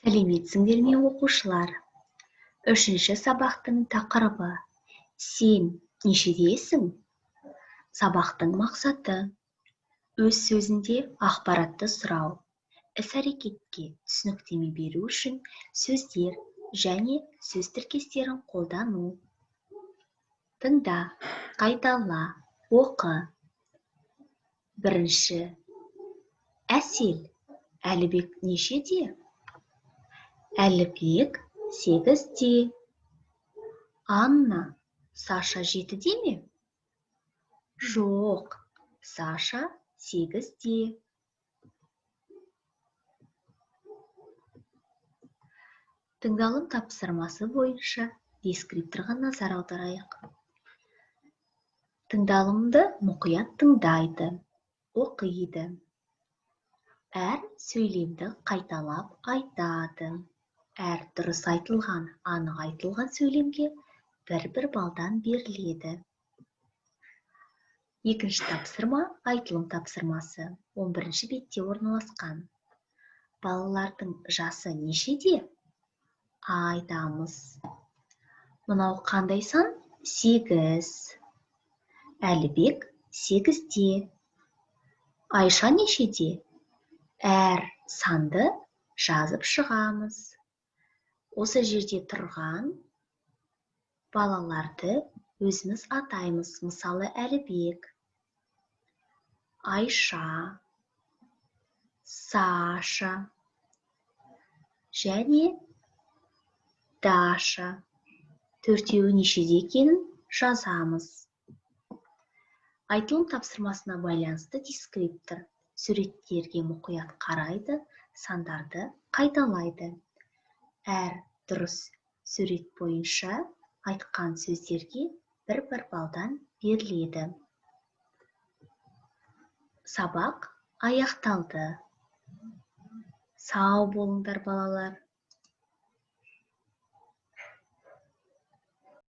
Сәлеметсіңдер ме оқушылар? Үшінші сабақтың тақырыбы. Сен нешедесің? Сабақтың мақсаты. Өз сөзінде ақпаратты сұрау. Іс-әрекетке түсініктеме беру үшін сөздер және сөз тіркестерін қолдану. Тыңда, қайтала, оқы. Бірінші. Әсел, Әлібек нешеде? Әлібек 8-де. Анна, Саша 7-де ме? Жоқ, Саша 8-де. Тыңдалым тапсырмасы бойынша дескрипторға назар аударайық. Тыңдалымды мұқият тыңдайды, оқиды. Әр сөйлемді қайталап айтады. Әр дұрыс айтылған, анық айтылған сөйлемге бір балдан беріледі. Екінші тапсырма айтылым тапсырмасы 11-ші бетте орналасқан. Балалардың жасы нешеде? Айтамыз. Мынау қандай сан? 8. Әлібек 8-де. Айша нешеде? Әр санды жазып шығамыз. Осы жерде тұрған балаларды өзіміз атаймыз. Мысалы, Әлібек, Айша, Саша және Даша. Төртеуі нешеде екенін жазамыз. Айтылым тапсырмасына байланысты дескриптор суреттерге мұқият қарайды, сандарды қайталайды. Әр дұрыс сурет бойынша айтқан сөздерге бір балдан беріледі. Сабақ аяқталды. Сау болыңдар балалар.